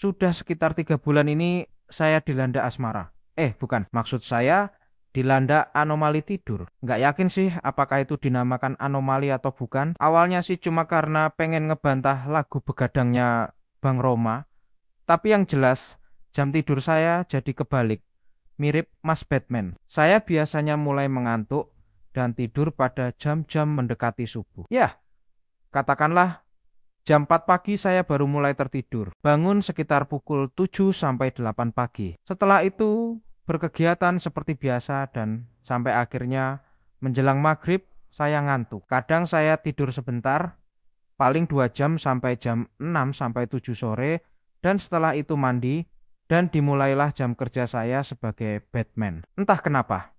Sudah sekitar 3 bulan ini saya dilanda asmara. Bukan, maksud saya dilanda anomali tidur. Nggak yakin sih apakah itu dinamakan anomali atau bukan. Awalnya sih cuma karena pengen ngebantah lagu begadangnya Bang Roma. Tapi yang jelas jam tidur saya jadi kebalik, mirip Mas Batman. Saya biasanya mulai mengantuk dan tidur pada jam-jam mendekati subuh. Ya, katakanlah jam 4 pagi saya baru mulai tertidur. Bangun sekitar pukul 7 sampai 8 pagi. Setelah itu berkegiatan seperti biasa dan sampai akhirnya menjelang maghrib saya ngantuk. Kadang saya tidur sebentar, paling 2 jam sampai jam 6 sampai 7 sore, dan setelah itu mandi dan dimulailah jam kerja saya sebagai Batman. Entah kenapa,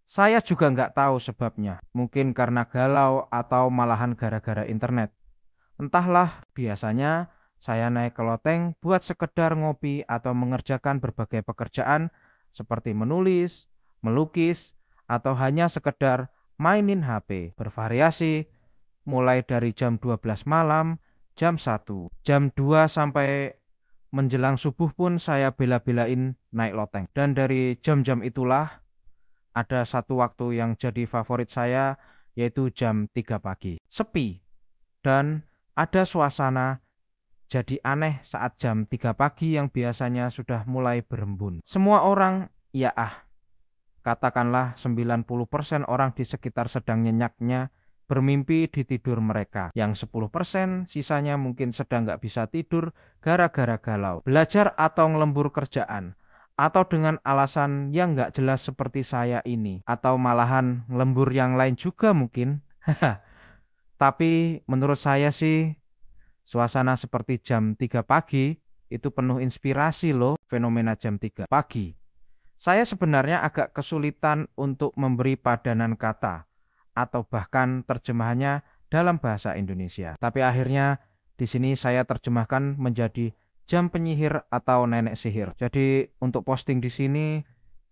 saya juga nggak tahu sebabnya. Mungkin karena galau atau malahan gara-gara internet. Entahlah, biasanya saya naik ke loteng buat sekedar ngopi atau mengerjakan berbagai pekerjaan seperti menulis, melukis, atau hanya sekedar mainin HP. Bervariasi mulai dari jam 12 malam, jam 1, jam 2 sampai menjelang subuh pun saya bela-belain naik loteng. Dan dari jam-jam itulah ada satu waktu yang jadi favorit saya, yaitu jam 3 pagi. Sepi dan ada suasana jadi aneh saat jam 3 pagi yang biasanya sudah mulai berembun. Semua orang, katakanlah 90% orang di sekitar sedang nyenyaknya bermimpi di tidur mereka. Yang 10% sisanya mungkin sedang nggak bisa tidur gara-gara galau, belajar atau ngelembur kerjaan, atau dengan alasan yang nggak jelas seperti saya ini, atau malahan ngelembur yang lain juga mungkin. Tapi menurut saya sih suasana seperti jam 3 pagi itu penuh inspirasi loh, fenomena jam 3 pagi. Saya sebenarnya agak kesulitan untuk memberi padanan kata atau bahkan terjemahannya dalam bahasa Indonesia. Tapi akhirnya di sini saya terjemahkan menjadi jam penyihir atau nenek sihir. Jadi untuk posting di sini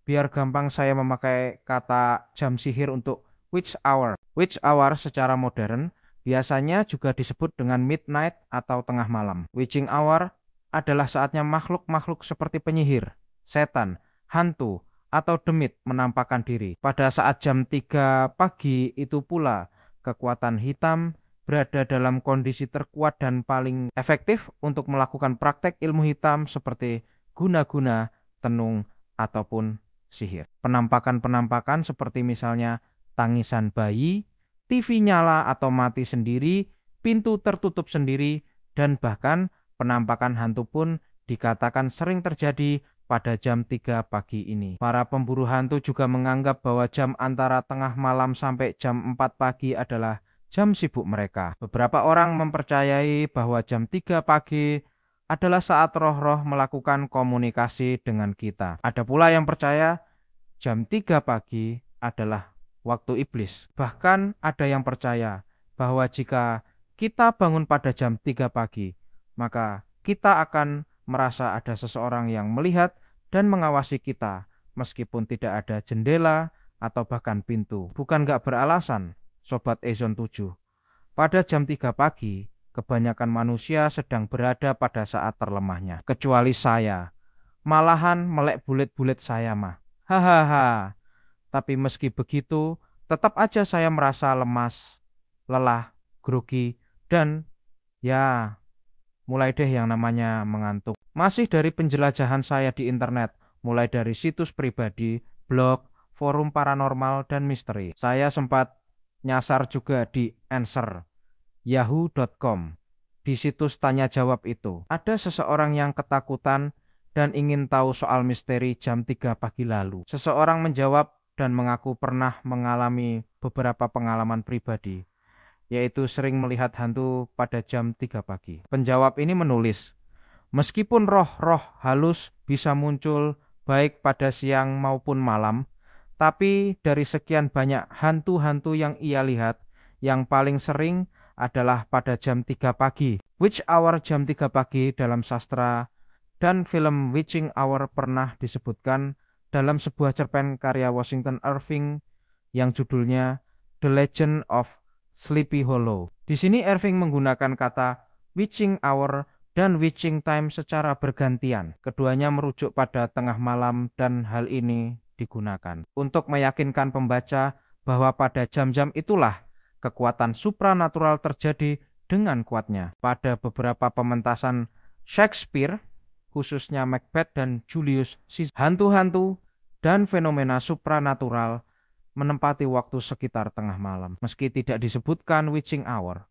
biar gampang saya memakai kata jam sihir untuk witch hour. Witch hour secara modern biasanya juga disebut dengan midnight atau tengah malam. Witching hour adalah saatnya makhluk-makhluk seperti penyihir, setan, hantu, atau demit menampakkan diri. Pada saat jam 3 pagi itu pula kekuatan hitam berada dalam kondisi terkuat dan paling efektif untuk melakukan praktek ilmu hitam seperti guna-guna, tenung, ataupun sihir. Penampakan-penampakan seperti misalnya tangisan bayi, TV nyala atau mati sendiri, pintu tertutup sendiri, dan bahkan penampakan hantu pun dikatakan sering terjadi pada jam 3 pagi ini. Para pemburu hantu juga menganggap bahwa jam antara tengah malam sampai jam 4 pagi adalah jam sibuk mereka. Beberapa orang mempercayai bahwa jam 3 pagi adalah saat roh-roh melakukan komunikasi dengan kita. Ada pula yang percaya jam 3 pagi adalah waktu iblis. Bahkan ada yang percaya bahwa jika kita bangun pada jam 3 pagi, maka kita akan merasa ada seseorang yang melihat dan mengawasi kita, meskipun tidak ada jendela atau bahkan pintu. Bukan gak beralasan, Sobat Ezon 7. Pada jam 3 pagi, kebanyakan manusia sedang berada pada saat terlemahnya. Kecuali saya. Malahan melek bulet-bulet saya mah. Hahaha. Tapi meski begitu, tetap aja saya merasa lemas, lelah, grogi, dan ya mulai deh yang namanya mengantuk. Masih dari penjelajahan saya di internet, mulai dari situs pribadi, blog, forum paranormal, dan misteri. Saya sempat nyasar juga di Answer, yahoo.com. Di situs tanya jawab itu, ada seseorang yang ketakutan dan ingin tahu soal misteri jam 3 pagi lalu. Seseorang menjawab dan mengaku pernah mengalami beberapa pengalaman pribadi, yaitu sering melihat hantu pada jam 3 pagi. Penjawab ini menulis, meskipun roh-roh halus bisa muncul baik pada siang maupun malam, tapi dari sekian banyak hantu-hantu yang ia lihat, yang paling sering adalah pada jam 3 pagi. Witch hour jam 3 pagi dalam sastra dan film Witching Hour pernah disebutkan dalam sebuah cerpen karya Washington Irving yang judulnya The Legend of Sleepy Hollow. Di sini Irving menggunakan kata witching hour dan witching time secara bergantian. Keduanya merujuk pada tengah malam dan hal ini digunakan untuk meyakinkan pembaca bahwa pada jam-jam itulah kekuatan supranatural terjadi dengan kuatnya. Pada beberapa pementasan Shakespeare, khususnya Macbeth dan Julius Caesar, hantu-hantu dan fenomena supranatural menempati waktu sekitar tengah malam. Meski tidak disebutkan witching hour,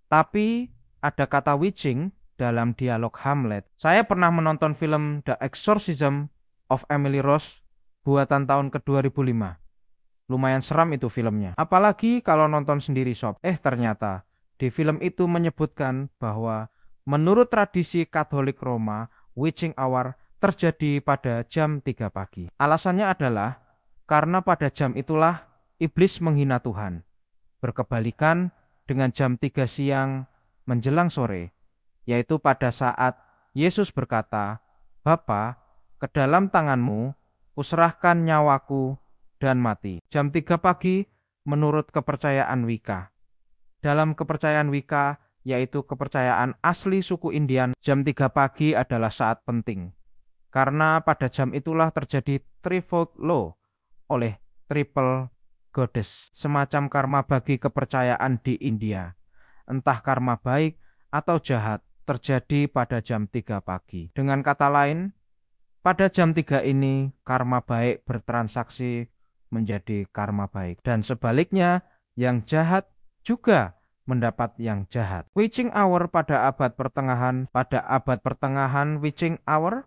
tapi ada kata witching dalam dialog Hamlet. Saya pernah menonton film The Exorcism of Emily Rose buatan tahun ke-2005. Lumayan seram itu filmnya. Apalagi kalau nonton sendiri sob. Ternyata di film itu menyebutkan bahwa menurut tradisi Katolik Roma, witching hour terjadi pada jam 3 pagi. Alasannya adalah karena pada jam itulah iblis menghina Tuhan. Berkebalikan dengan jam 3 siang menjelang sore, yaitu pada saat Yesus berkata, "Bapa, ke dalam tanganmu kuserahkan nyawaku dan mati." Jam 3 pagi menurut kepercayaan Wicca. Dalam kepercayaan Wicca, yaitu kepercayaan asli suku Indian, jam 3 pagi adalah saat penting. Karena pada jam itulah terjadi threefold law oleh triple goddess, semacam karma bagi kepercayaan di India. Entah karma baik atau jahat terjadi pada jam 3 pagi. Dengan kata lain, pada jam 3 ini karma baik bertransaksi menjadi karma baik. Dan sebaliknya, yang jahat juga mendapat yang jahat. Witching hour pada abad pertengahan witching hour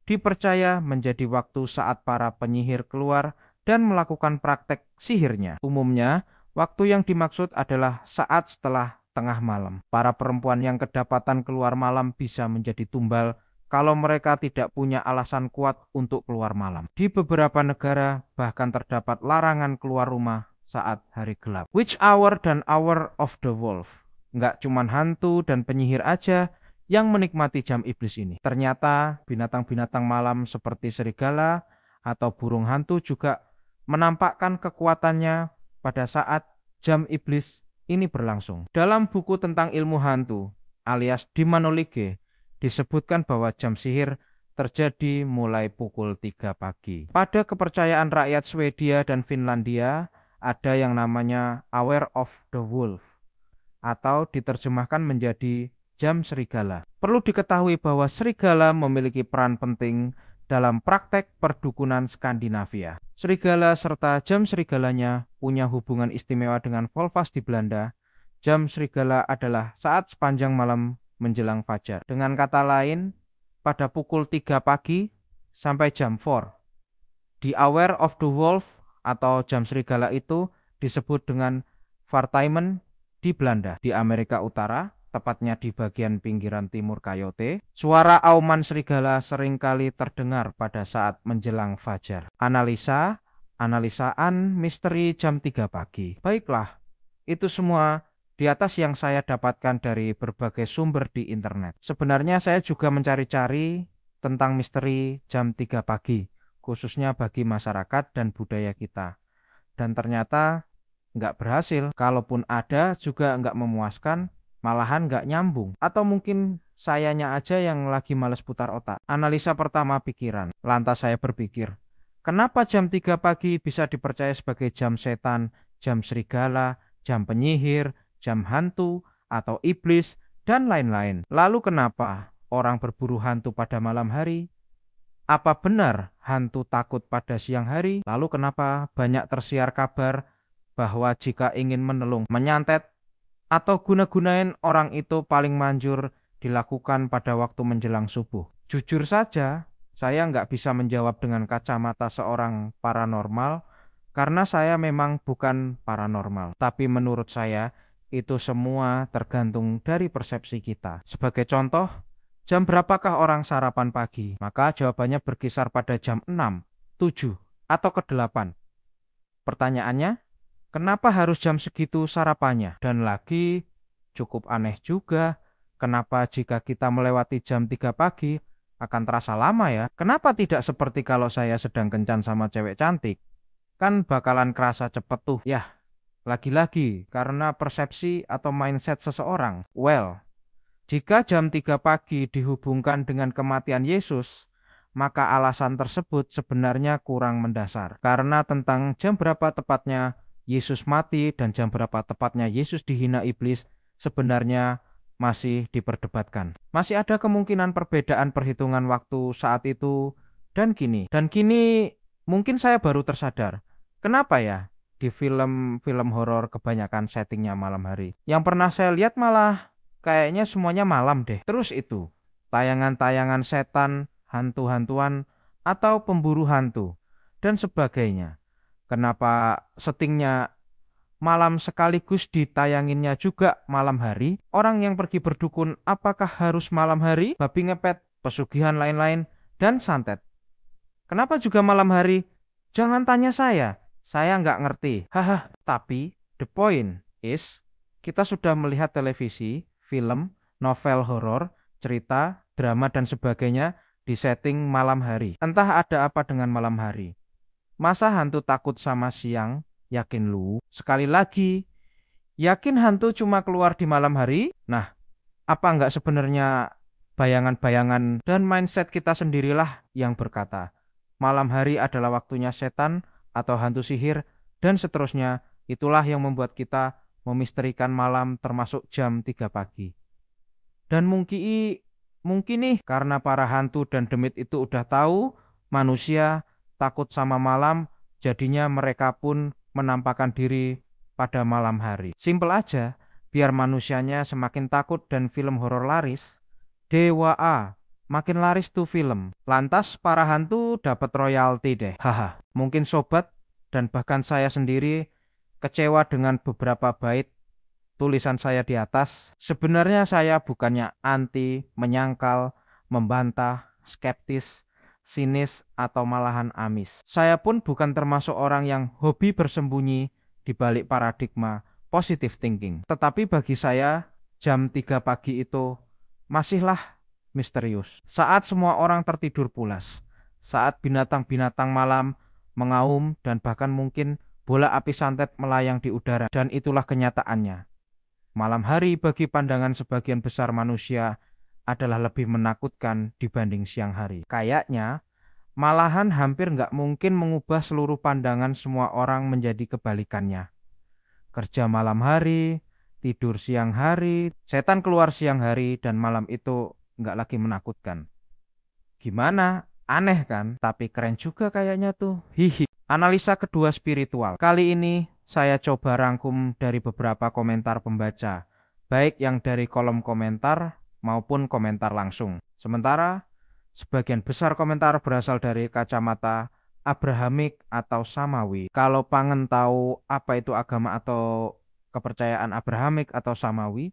dipercaya menjadi waktu saat para penyihir keluar dan melakukan praktek sihirnya. Umumnya, waktu yang dimaksud adalah saat setelah tengah malam. Para perempuan yang kedapatan keluar malam bisa menjadi tumbal kalau mereka tidak punya alasan kuat untuk keluar malam. Di beberapa negara bahkan terdapat larangan keluar rumah saat hari gelap. Witch hour dan hour of the wolf. Nggak cuman hantu dan penyihir aja yang menikmati jam iblis ini. Ternyata binatang-binatang malam seperti serigala atau burung hantu juga menampakkan kekuatannya pada saat jam iblis ini berlangsung. Dalam buku tentang ilmu hantu alias demonologi disebutkan bahwa jam sihir terjadi mulai pukul 3 pagi. Pada kepercayaan rakyat Swedia dan Finlandia ada yang namanya Hour of the Wolf atau diterjemahkan menjadi jam serigala. Perlu diketahui bahwa serigala memiliki peran penting dalam praktek perdukunan Skandinavia. Serigala serta jam serigalanya punya hubungan istimewa dengan Volvas di Belanda. Jam serigala adalah saat sepanjang malam menjelang fajar. Dengan kata lain, pada pukul 3 pagi sampai jam 4. The Hour of the Wolf atau jam serigala itu disebut dengan Vartijmen di Belanda. Di Amerika Utara, tepatnya di bagian pinggiran timur Coyote, suara auman serigala seringkali terdengar pada saat menjelang fajar. Analisaan misteri jam 3 pagi. Baiklah, itu semua di atas yang saya dapatkan dari berbagai sumber di internet. Sebenarnya saya juga mencari-cari tentang misteri jam 3 pagi, khususnya bagi masyarakat dan budaya kita. Dan ternyata nggak berhasil. Kalaupun ada juga nggak memuaskan, malahan nggak nyambung. Atau mungkin sayanya aja yang lagi males putar otak. Analisa pertama pikiran. Lantas saya berpikir, kenapa jam 3 pagi bisa dipercaya sebagai jam setan, jam serigala, jam penyihir, jam hantu, atau iblis, dan lain-lain? Lalu kenapa orang berburu hantu pada malam hari? Apa benar hantu takut pada siang hari? Lalu kenapa banyak tersiar kabar bahwa jika ingin menyantet, atau guna-gunain orang itu paling manjur dilakukan pada waktu menjelang subuh? Jujur saja, saya nggak bisa menjawab dengan kacamata seorang paranormal, karena saya memang bukan paranormal. Tapi menurut saya, itu semua tergantung dari persepsi kita. Sebagai contoh, jam berapakah orang sarapan pagi? Maka jawabannya berkisar pada jam 6, 7, atau ke-8. Pertanyaannya, kenapa harus jam segitu sarapannya? Dan lagi, cukup aneh juga, kenapa jika kita melewati jam 3 pagi akan terasa lama ya? Kenapa tidak seperti kalau saya sedang kencan sama cewek cantik? Kan bakalan kerasa cepet tuh. Yah, lagi-lagi karena persepsi atau mindset seseorang. Well, Jika jam 3 pagi dihubungkan dengan kematian Yesus, maka alasan tersebut sebenarnya kurang mendasar. Karena tentang jam berapa tepatnya Yesus mati dan jam berapa tepatnya Yesus dihina iblis sebenarnya masih diperdebatkan. Masih ada kemungkinan perbedaan perhitungan waktu saat itu dan kini. Dan kini mungkin saya baru tersadar, kenapa ya di film-film horor kebanyakan settingnya malam hari. Yang pernah saya lihat malah kayaknya semuanya malam deh. Terus itu, tayangan-tayangan setan, hantu-hantuan, atau pemburu hantu, dan sebagainya. Kenapa settingnya malam sekaligus ditayanginnya juga malam hari? Orang yang pergi berdukun apakah harus malam hari? Babi ngepet, pesugihan lain-lain, dan santet. Kenapa juga malam hari? Jangan tanya saya nggak ngerti. Haha, tapi the point is, kita sudah melihat televisi, film, novel horor, cerita, drama, dan sebagainya di setting malam hari. Entah ada apa dengan malam hari. Masa hantu takut sama siang? Yakin lu? Sekali lagi, yakin hantu cuma keluar di malam hari? Nah, apa nggak sebenarnya bayangan-bayangan dan mindset kita sendirilah yang berkata, malam hari adalah waktunya setan atau hantu sihir, dan seterusnya. Itulah yang membuat kita memisterikan malam termasuk jam 3 pagi. Dan mungkin nih karena para hantu dan demit itu udah tahu manusia takut sama malam, jadinya mereka pun menampakkan diri pada malam hari. Simpel aja, biar manusianya semakin takut dan film horor laris. Dewa A makin laris tuh film. Lantas para hantu dapat royalti deh. Haha. Mungkin sobat dan bahkan saya sendiri kecewa dengan beberapa bait tulisan saya di atas. Sebenarnya saya bukannya anti, menyangkal, membantah, skeptis, sinis, atau malahan amis. Saya pun bukan termasuk orang yang hobi bersembunyi di balik paradigma positive thinking. Tetapi bagi saya, jam 3 pagi itu masihlah misterius. Saat semua orang tertidur pulas, saat binatang-binatang malam mengaum dan bahkan mungkin bola api santet melayang di udara, dan itulah kenyataannya. Malam hari bagi pandangan sebagian besar manusia adalah lebih menakutkan dibanding siang hari. Kayaknya malahan hampir nggak mungkin mengubah seluruh pandangan semua orang menjadi kebalikannya. Kerja malam hari, tidur siang hari, setan keluar siang hari, dan malam itu nggak lagi menakutkan. Gimana? Aneh kan? Tapi keren juga kayaknya tuh. Hihi. Analisa kedua spiritual. Kali ini saya coba rangkum dari beberapa komentar pembaca, baik yang dari kolom komentar maupun komentar langsung. Sementara sebagian besar komentar berasal dari kacamata Abrahamik atau Samawi. Kalau pangen tahu apa itu agama atau kepercayaan Abrahamik atau Samawi,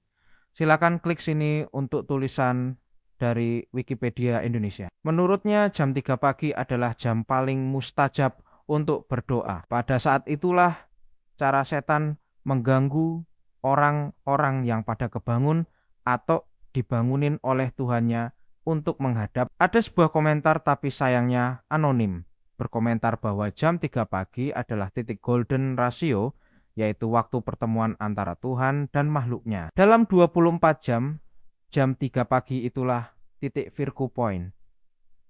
silakan klik sini untuk tulisan dari Wikipedia Indonesia. Menurutnya jam 3 pagi adalah jam paling mustajab untuk berdoa. Pada saat itulah cara setan mengganggu orang-orang yang pada kebangun atau dibangunin oleh Tuhannya untuk menghadap. Ada sebuah komentar tapi sayangnya anonim, berkomentar bahwa jam 3 pagi adalah titik golden ratio, yaitu waktu pertemuan antara Tuhan dan makhluknya. Dalam 24 jam, jam 3 pagi itulah titik Virgo point.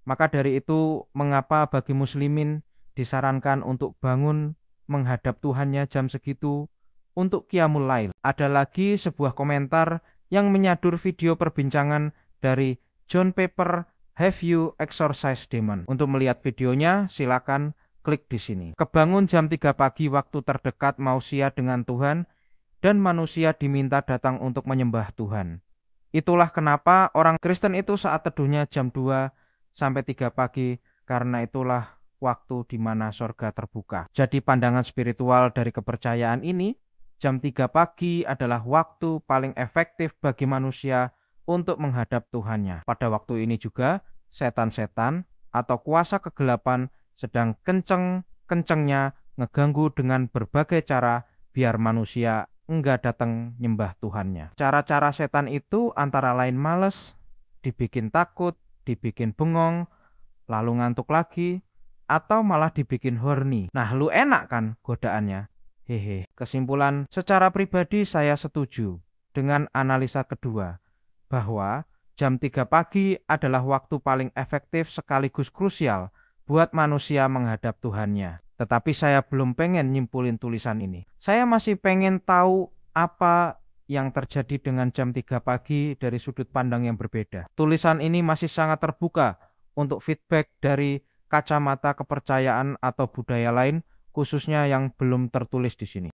Maka dari itu, mengapa bagi muslimin disarankan untuk bangun menghadap Tuhannya jam segitu untuk Qiyamul Lail. Ada lagi sebuah komentar yang menyadur video perbincangan dari John Piper, Have You Exorcised Demon? Untuk melihat videonya, silakan klik di sini. Kebangun jam 3 pagi waktu terdekat manusia dengan Tuhan, dan manusia diminta datang untuk menyembah Tuhan. Itulah kenapa orang Kristen itu saat teduhnya jam 2 sampai 3 pagi, karena itulah waktu di mana sorga terbuka. Jadi pandangan spiritual dari kepercayaan ini, jam 3 pagi adalah waktu paling efektif bagi manusia untuk menghadap Tuhannya. Pada waktu ini juga, setan-setan atau kuasa kegelapan sedang kenceng-kencengnya ngeganggu dengan berbagai cara biar manusia enggak datang nyembah Tuhannya. Cara-cara setan itu antara lain males, dibikin takut, dibikin bengong, lalu ngantuk lagi, atau malah dibikin horny. Nah, lu enak kan godaannya? Hehe. Kesimpulan, secara pribadi saya setuju dengan analisa kedua, bahwa jam 3 pagi adalah waktu paling efektif sekaligus krusial buat manusia menghadap Tuhannya. Tetapi saya belum pengen nyimpulin tulisan ini. Saya masih pengen tahu apa yang terjadi dengan jam 3 pagi dari sudut pandang yang berbeda. Tulisan ini masih sangat terbuka untuk feedback dari kacamata kepercayaan atau budaya lain, khususnya yang belum tertulis di sini.